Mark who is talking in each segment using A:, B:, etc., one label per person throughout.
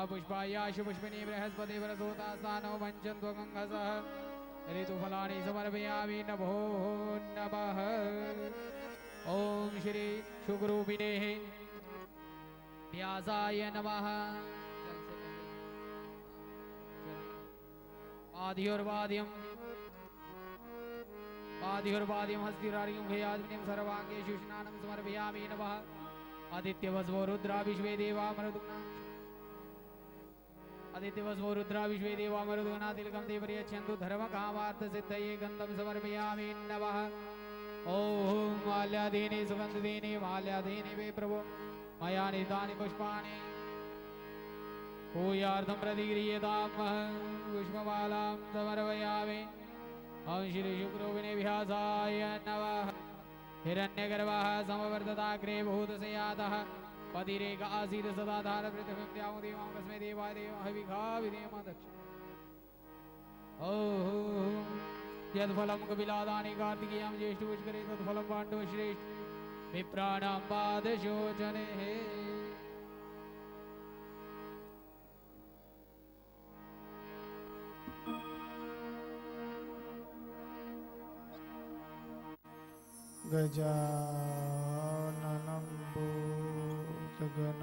A: पुष्पायाशु पुष्पिनी बृहस्पति वरसोता सानो मञ्चन्त्व गङ्गसः ऋतुफलानि समर्पयामि नभो नमः। ओम श्री शुकरूपिणे व्यासाय नमः। आदिर्वाद्यम आदिर्वाद्यम हस्तिरार्यं भयाज्ञं सर्वांगेषु स्नानं समर्पयामि नमः। आदित्यवस्वो रुद्रा विश्वे देवा मरुदुना आदित्यवस्वो रुद्रा विश्वे देवा मरुदुना तिलकं ते पर्यच्छन्तु धर्मकामार्थ सिद्धये गन्धं समर्पयामि नमः। ओम माल्यादीनि सुगन्धदीनि माल्यादीनि वे प्रभो मया नीतानि पुष्पाणि पूजार्थं प्रतिगृह्यतां पुष्पमालां समर्पयामि। ओम श्री शुक्रोविने व्यासाय नमः। हिरण्यगर्भः समवर्तताग्रे भूतसयातः पतिरेक आसीत् सदाधार पृथिवीं द्यां देवां कस्मै देवाय देवं हविषा विधेम दक्ष। ओम यद्फलं कपिलादानि कार्तिकेयां ज्येष्ठपुष्करे तत्फलं पाण्डवश्रेष्ठ विप्राणां पादशोचने।
B: गजाननं भूतगणाधिसेवितं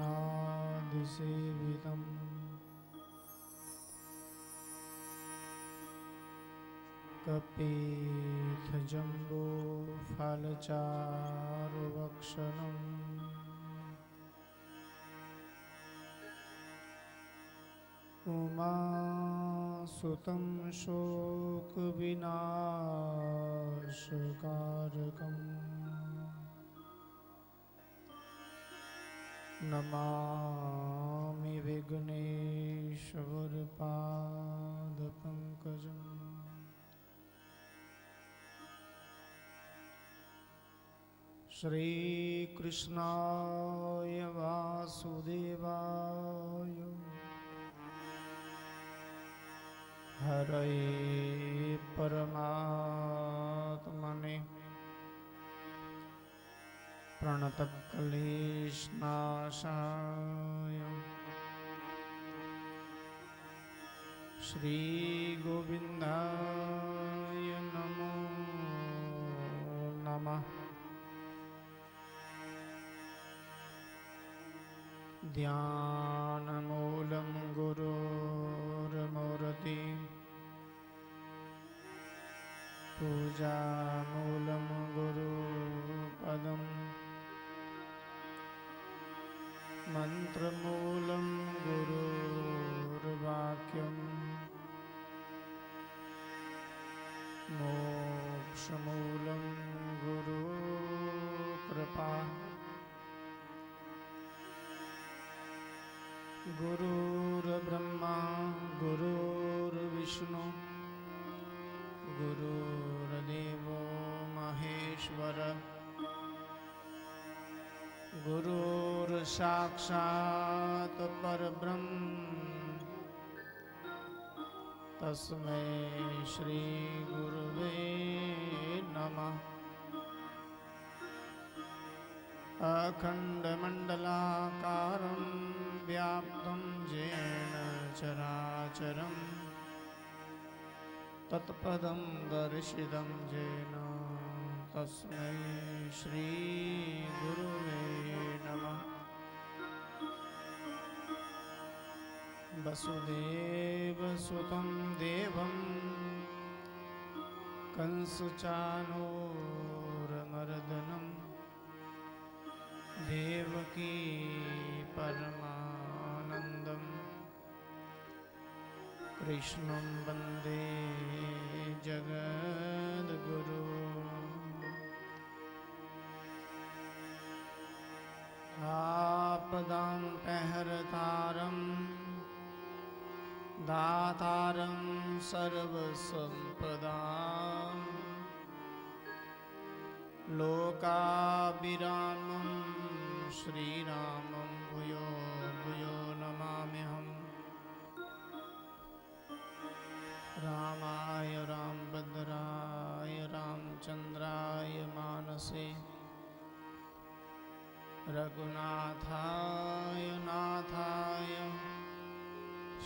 B: कपीथजम्बोफलचारुभक्षणम् उमासुतं शोकविनाशकारकम् नमामि विघ्नेश्वरपादपङ्कजम्। श्रीकृष्णाय वासुदेवाय हरये परमात्मने प्रणतक्लेशनाशाय श्रीगोविन्दाय नमो नमः। ध्यानमूलं गुरोर्मूर्ति पूजामूलं गुरुपदम् मन्त्रमूलं गुरुर्वाक्यम् मोक्षमूलं गुरुकृपा गुरुर्ब्रह्मा गुरुर्विष्णु गुरुर्देवो महेश्वर गुरुर्साक्षात् परब्रह्म तस्मै श्री गुरुवे नमः। अखण्डमण्डलाकारं व्याप्तं येन चराचरं तत्पदं दर्शितं येन तस्मै श्री गुरुवे नमः। वसुदेवसुतं देवं कंसचाणूरमर्दनं देवकी परमानन्दं कृष्णं वन्दे जगद्गुरु। आपदामपहर्तारं दातारं सर्वसम्पदां लोकाभिरामं श्रीरामं भूयो भूयो नमाम्यहम्। रामाय रामभद्राय रामचन्द्राय मानसे रघुनाथाय नाथाय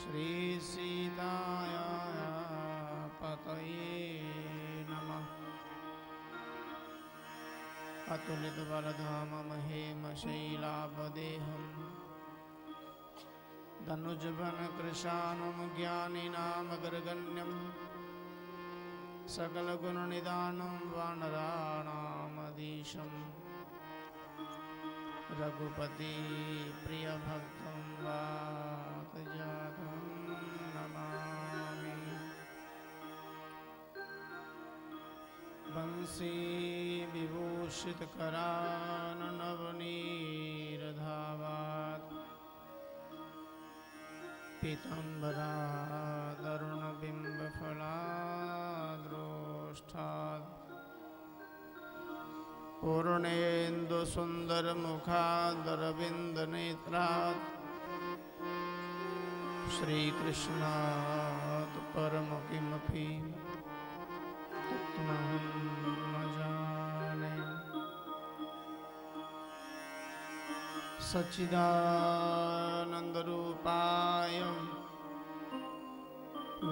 B: श्री सीताया पतये नमः। अतुलित बलधामं हेमशैलाभदेहं धनुजवन कृशानं ज्ञानिनामग्रगण्यं सकलगुणनिधानं वानराणामधीशं रघुपति प्रियभक्तं वातजातं नमामि। बंसी विभूषितकराननवनीरधावात् पीताम्बरादरुणबिम्बफलाद्रोष्ठात् पूर्णेन्दुसुन्दरमुखादरविन्दनेत्रात् श्रीकृष्णात् परम किमपि तत्त्वमहं न जाने। सच्चिदानन्दरूपाय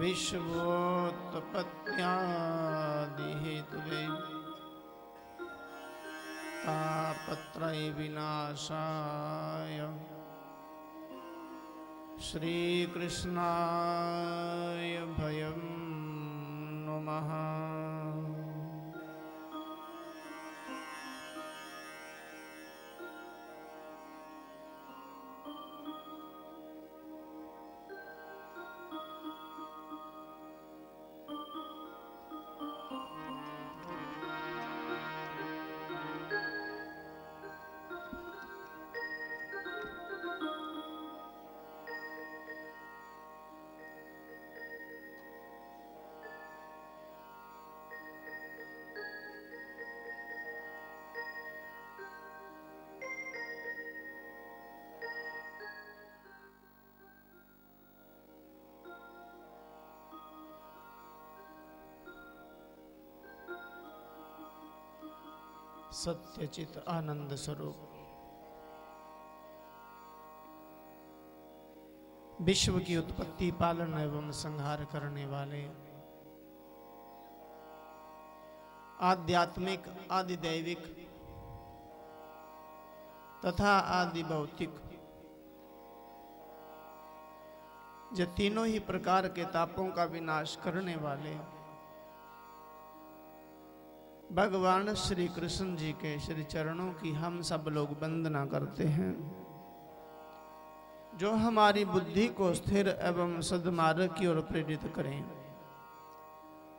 B: विश्वोत्पत्त्यादिहेतवे तापत्रय विनाशाय श्रीकृष्णाय भयं नुमः। सत्यचित आनंद स्वरूप विश्व की उत्पत्ति, पालन एवं संहार करने वाले आध्यात्मिक, आदिदैविक तथा आदि भौतिक जो तीनों ही प्रकार के तापों का विनाश करने वाले भगवान श्री कृष्ण जी के श्री चरणों की हम सब लोग वंदना करते हैं, जो हमारी बुद्धि को स्थिर एवं सद्मार्ग की ओर प्रेरित करें,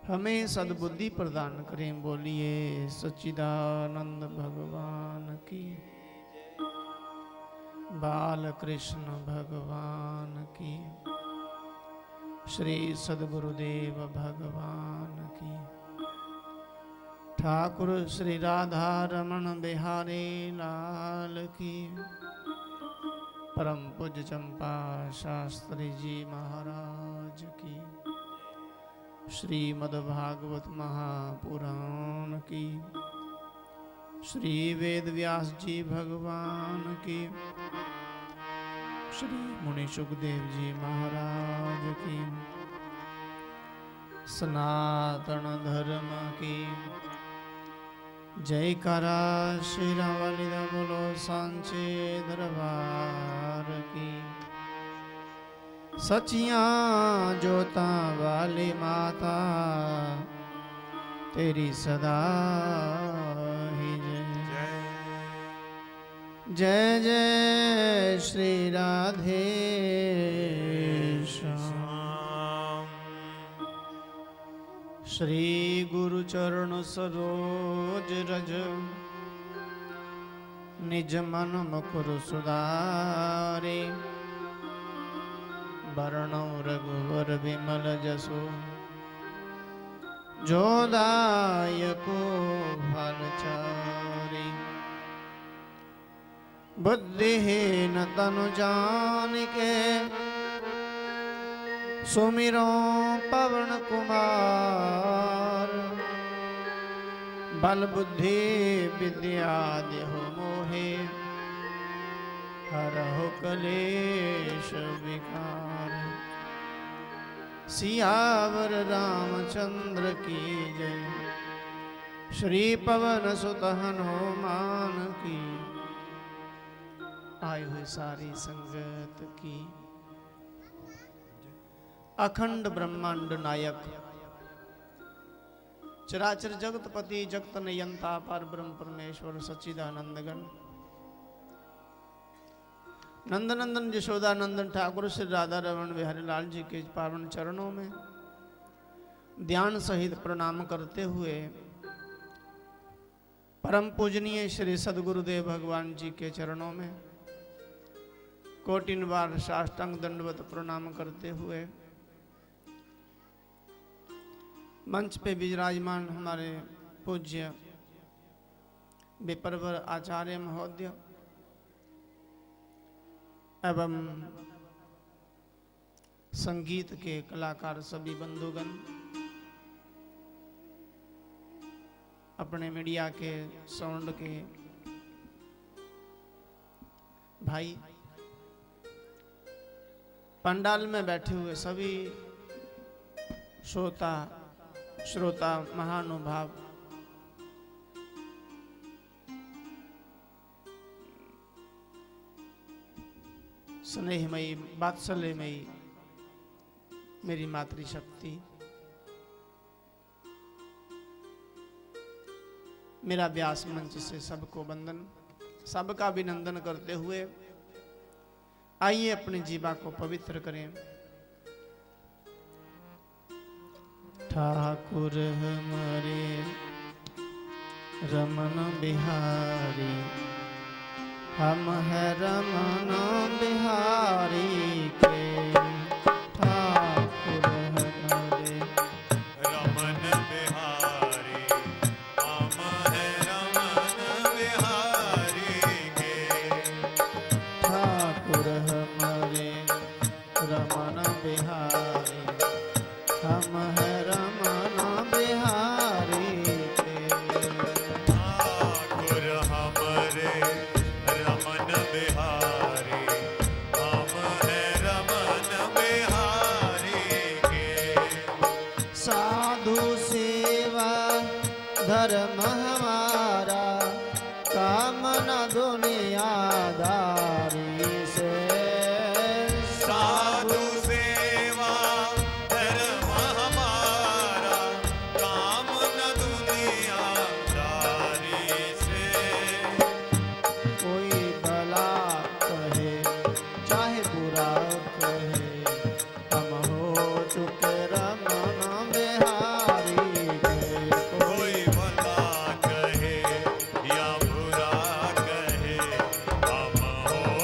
B: हमें सद्बुद्धि प्रदान करें। बोलिए सच्चिदानंद भगवान की, बाल कृष्ण भगवान की, श्री सद्गुरुदेव भगवान की, ठाकुर श्री राधा रमण बिहारी लाल की, परम पूज्य चंपा शास्त्री जी महाराज की, श्रीमद् भागवत महापुराण की, श्री वेद व्यास जी भगवान की, श्री मुनि सुखदेव जी महाराज की, सनातन धर्म की जयकारा। श्री राम वालिदा बोलो सांचे दरबार की। सचियां जोता वाली माता तेरी सदा ही जय। जय जय श्री राधे श्याम। श्री गुरु चरण सरोज रज निज मन मुकुर सुधारे। वरणौ रघुवर विमल जसो जो दायको फलचारि। बुद्धिहीन तनु जानिके सुमिरो पवन कुमार। बल बुद्धि विद्या देहो मोहे हरहु कलेश विकार। सियावर रामचंद्र की जय। श्री पवन सुत हनुमान की। आए हुए सारी संगत की। अखंड ब्रह्मांड नायक चराचर जगतपति जगत नियंता पार ब्रह्म परमेश्वर सच्चिदानंदगण नंदनंदन यशोदानंदन ठाकुर श्री राधा रमण बिहारी लाल जी के पावन चरणों में ध्यान सहित प्रणाम करते हुए परम पूजनीय श्री सदगुरुदेव भगवान जी के चरणों में कोटिन बार साष्टांग दंडवत प्रणाम करते हुए मंच पे विराजमान हमारे पूज्य विप्रवर आचार्य महोदय एवं संगीत के कलाकार सभी बंधुगण, अपने मीडिया के साउंड के भाई, पंडाल में बैठे हुए सभी श्रोता महानुभाव, स्नेहमयी वात्सल्यमयी मेरी मातृशक्ति, मेरा व्यास मंच से सबको वंदन, सबका अभिनंदन करते हुए आइए अपनी जीवा को पवित्र करें। ठाकुर हमारे रमन बिहारी, हम है रमन बिहारी के। ठाकुर हमारे
C: रमन बिहारी, हम है रमन बिहारी के।
B: ठाकुर हमारे रमन बिहारी, हम है रमन बिहारी के।
C: ठाकुर हमरे रमन बिहारी, हम है रमन बिहारी के।
B: साधु सेवा धर्म हमारा, कामना दुनियादारी से।
C: साधु सेवा धर्म हमारा, काम न दुनियादारी से।
B: कोई भला कहे चाहे बुरा कहे, हम हो चुके रमन बिहारी के।
C: कोई भला कहे या बुरा कहे, हम हो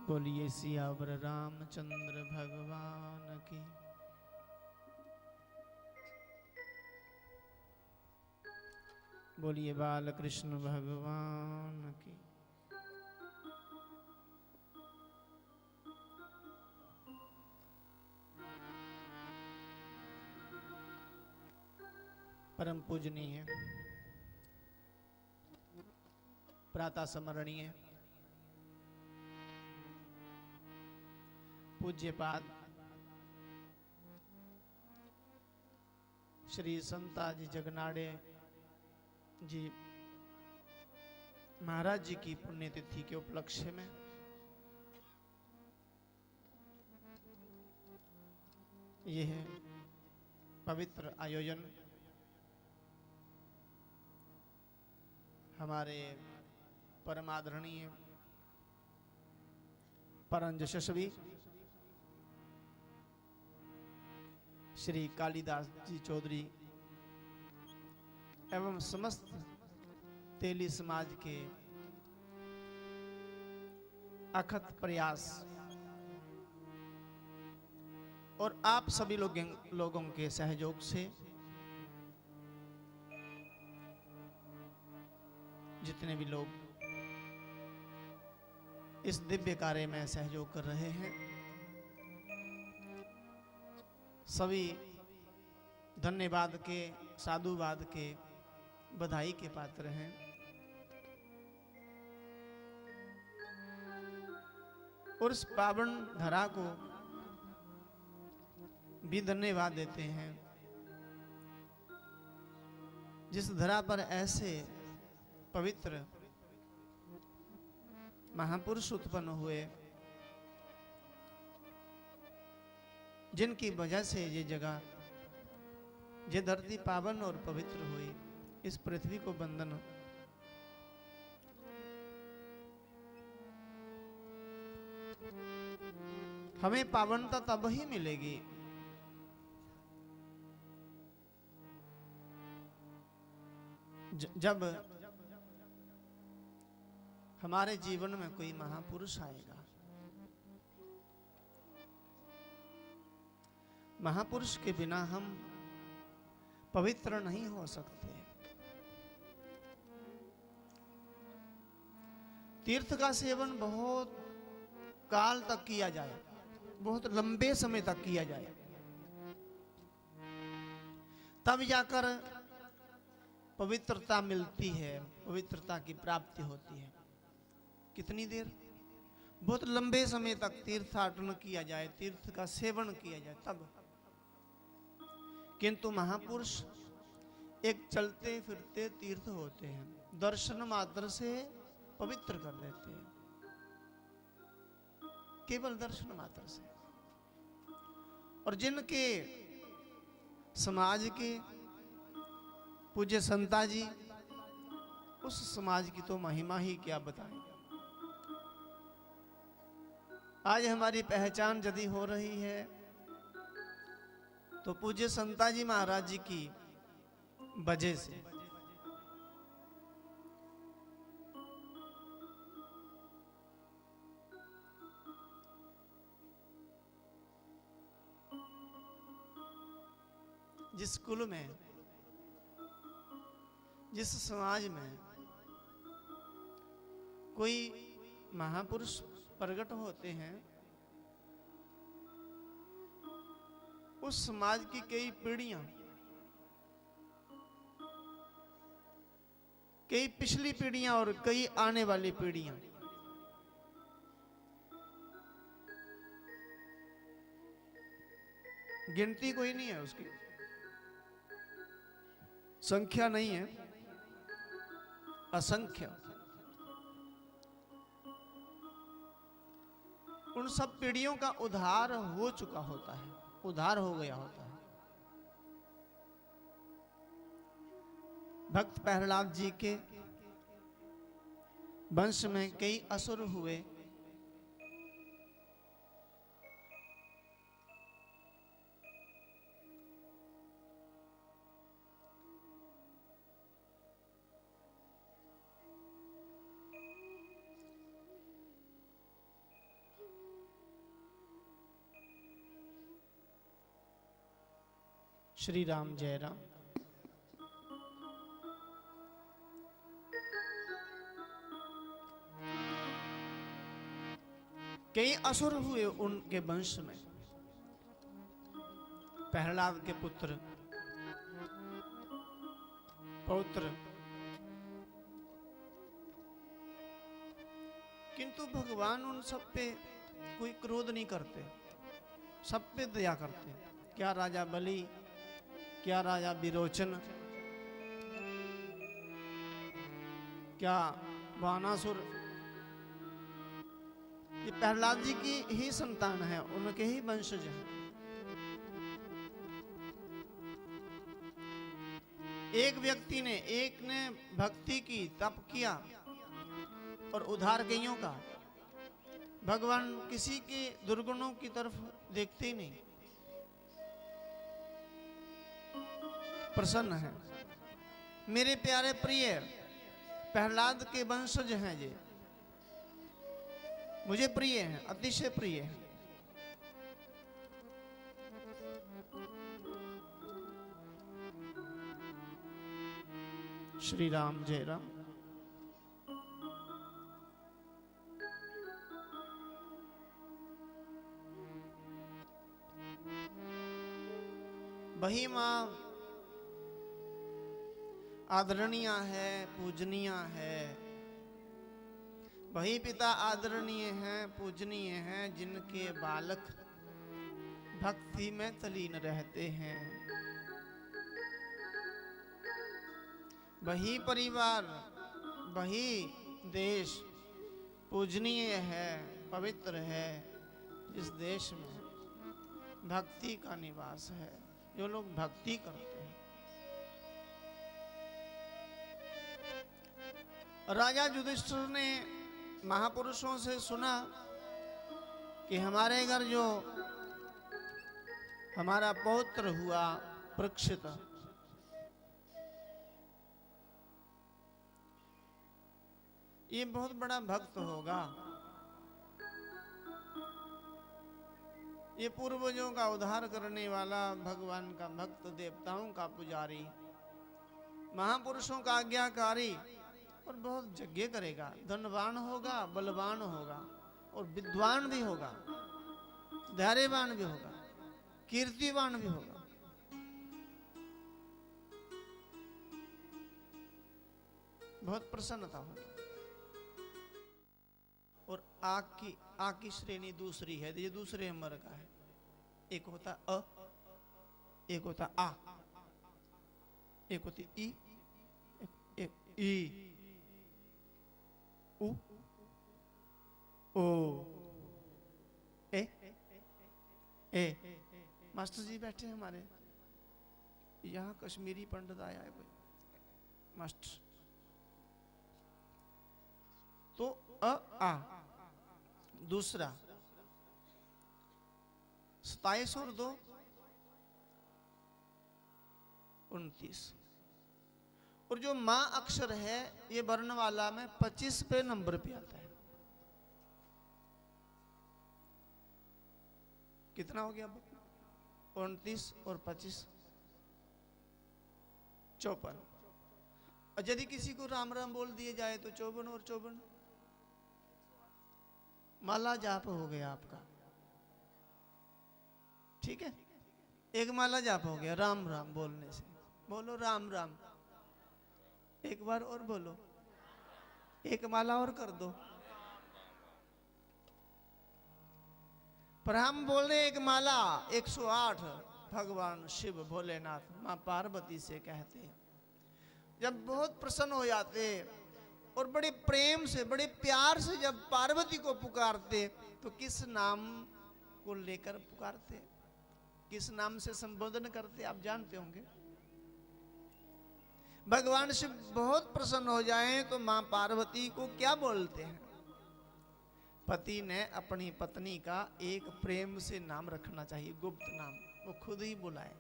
B: बोलिए सियावर रामचंद्र भगवान की। बोलिए बाल कृष्ण भगवान की। परम पूजनीय प्रातः स्मरणीय पूज्यपाद श्री संताजी जगनाड़े जी महाराज जी की पुण्यतिथि के उपलक्ष्य में यह पवित्र आयोजन हमारे परमादरणीय परम यशस्वी श्री कालिदास जी चौधरी एवं समस्त तेली समाज के अथक प्रयास और आप सभी लोगों के सहयोग से जितने भी लोग इस दिव्य कार्य में सहयोग कर रहे हैं, सभी धन्यवाद के, साधुवाद के, बधाई के पात्र हैं। और इस पावन धरा को भी धन्यवाद देते हैं जिस धरा पर ऐसे पवित्र महापुरुष उत्पन्न हुए, जिनकी वजह से ये जगह, ये धरती पावन और पवित्र हुई। इस पृथ्वी को बंधन हमें पावनता तब ही मिलेगी जब हमारे जीवन में कोई महापुरुष आएगा। महापुरुष के बिना हम पवित्र नहीं हो सकते। तीर्थ का सेवन बहुत काल तक किया जाए, बहुत लंबे समय तक किया जाए, तब जाकर पवित्रता मिलती है, पवित्रता की प्राप्ति होती है। कितनी देर? बहुत लंबे समय तक तीर्थाटन किया जाए, तीर्थ का सेवन किया जाए तब। किंतु महापुरुष एक चलते फिरते तीर्थ होते हैं, दर्शन मात्र से पवित्र कर देते हैं, केवल दर्शन मात्र से। और जिनके समाज के पूज्य संता जी, उस समाज की तो महिमा ही क्या बताएं। आज हमारी पहचान यदि हो रही है तो पूज्य संता जी महाराज जी की वजह से। जिस कुल में, जिस समाज में कोई महापुरुष प्रकट होते हैं, उस समाज की कई पीढ़ियां, कई पिछली पीढ़ियां और कई आने वाली पीढ़ियां गिनती कोई नहीं है, उसकी संख्या नहीं है, असंख्य। उन सब पीढ़ियों का उद्धार हो चुका होता है, उद्धार हो गया होता है। भक्त प्रहलाद जी के वंश में कई असुर हुए, श्री राम जय राम। कई असुर हुए उनके वंश में। प्रहलाद के पुत्र पौत्र, किंतु भगवान उन सब पे कोई क्रोध नहीं करते, सब पे दया करते। क्या राजा बलि, क्या राजा विरोचन, क्या बानासुर, ये प्रहलाद जी की ही संतान है, उनके ही वंशज हैं। एक व्यक्ति ने, एक ने भक्ति की, तप किया और उद्धार कईयों का। भगवान किसी के दुर्गुणों की तरफ देखते ही नहीं, प्रसन्न है। मेरे प्यारे प्रिय प्रहलाद के वंशज हैं ये, मुझे प्रिय हैं, अतिशय प्रिय हैं। श्री राम जय राम। वही मां आदरणीय है, पूजनीय है। वही पिता आदरणीय हैं, पूजनीय हैं, जिनके बालक भक्ति में तलीन रहते हैं। वही परिवार, वही देश पूजनीय है, पवित्र है, जिस देश में भक्ति का निवास है, जो लोग भक्ति करते हैं। राजा युधिष्ठिर ने महापुरुषों से सुना कि हमारे घर जो हमारा पौत्र हुआ परीक्षित, ये बहुत बड़ा भक्त होगा, ये पूर्वजों का उद्धार करने वाला, भगवान का भक्त, देवताओं का पुजारी, महापुरुषों का आज्ञाकारी, और बहुत यज्ञ करेगा, धनवान होगा, बलवान होगा, और विद्वान भी होगा, धैर्यवान भी होगा, कीर्तिवान भी होगा। बहुत प्रसन्नता होगी। और आग की श्रेणी दूसरी है, ये दूसरे नंबर का है। एक होता अ, एक होता आ, एक होती ई, एक ई, उ, ओ, ए। मास्टर जी बैठे हैं हमारे यहाँ, कश्मीरी पंडित आया है कोई मास्टर। तो अ आ दूसरा 27 और 2 29, और जो मां अक्षर है ये वर्णमाला में 25 पे नंबर पे आता है। कितना हो गया? 29 और 25 54। और यदि किसी को राम राम बोल दिए जाए तो 54 और 54 माला जाप हो गया आपका। ठीक है, एक माला जाप हो गया राम राम बोलने से। बोलो राम राम, एक बार और बोलो, एक माला और कर दो। पर हम बोल रहे एक माला 108 भगवान शिव भोलेनाथ मां पार्वती से कहते हैं। जब बहुत प्रसन्न हो जाते और बड़े प्रेम से, बड़े प्यार से जब पार्वती को पुकारते, तो किस नाम को लेकर पुकारते, किस नाम से संबोधन करते आप जानते होंगे। भगवान शिव बहुत प्रसन्न हो जाएं तो मां पार्वती को क्या बोलते हैं? पति ने अपनी पत्नी का एक प्रेम से नाम रखना चाहिए, गुप्त नाम, वो खुद ही बुलाए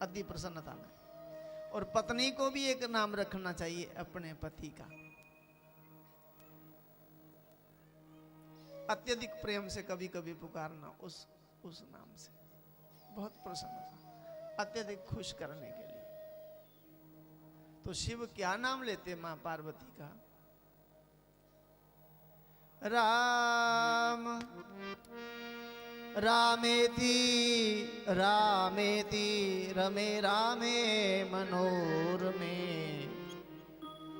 B: अति प्रसन्नता में। और पत्नी को भी एक नाम रखना चाहिए अपने पति का, अत्यधिक प्रेम से कभी कभी पुकारना उस नाम से, बहुत प्रसन्नता। अत्यधिक खुश करने के लिए। तो शिव क्या नाम लेते मां पार्वती का? राम रामेति रामेति रमे रामे मनोरमे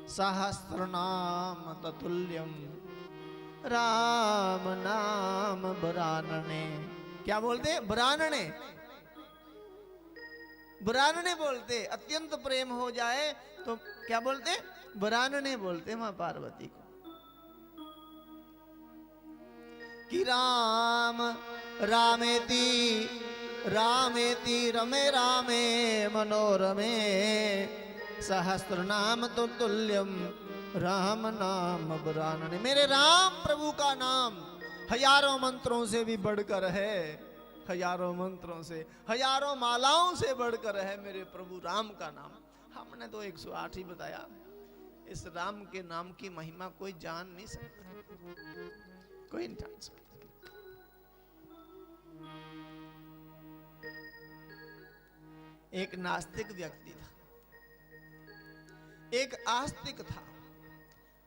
B: सहस्रनाम ततुल्यम राम नाम बरानने। क्या बोलते? बरानने, बरानने बोलते। अत्यंत प्रेम हो जाए तो क्या बोलते? बरानने बोलते मां पार्वती को। कि राम रामेति रामेति रमे रामे मनोरमे सहस्त्र नाम तो तुल्यम राम नाम बरानने। मेरे राम प्रभु का नाम हजारों मंत्रों से भी बढ़कर है, हजारों मंत्रों से, हजारों मालाओं से बढ़कर है मेरे प्रभु राम का नाम। हमने तो 108 ही बताया। इस राम के नाम की महिमा कोई जान नहीं सकता, कोई नहीं जान सकता। एक नास्तिक व्यक्ति था, एक आस्तिक था।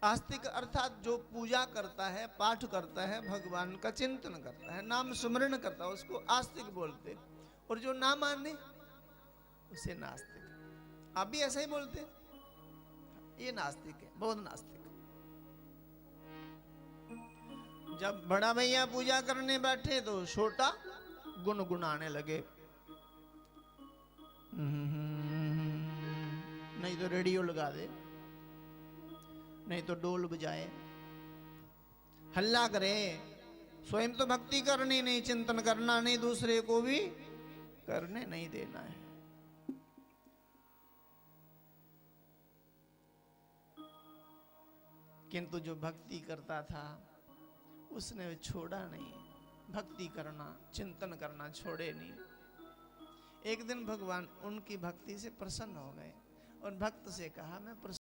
B: आस्तिक अर्थात जो पूजा करता है, पाठ करता है, भगवान का चिंतन करता है, नाम स्मरण करता है, उसको आस्तिक बोलते। और जो ना माने उसे नास्तिक। आप भी ऐसा ही बोलते? ये नास्तिक है, बहुत नास्तिक। जब बड़ा भैया पूजा करने बैठे तो छोटा गुनगुनाने लगे। नहीं तो रेडियो लगा दे, नहीं तो डोल बजाए, हल्ला करे। स्वयं तो भक्ति करनी नहीं, चिंतन करना नहीं, दूसरे को भी करने नहीं देना है। किंतु जो भक्ति करता था उसने छोड़ा नहीं, भक्ति करना, चिंतन करना छोड़े नहीं। एक दिन भगवान उनकी भक्ति से प्रसन्न हो गए और भक्त से कहा, मैं प्रसन्न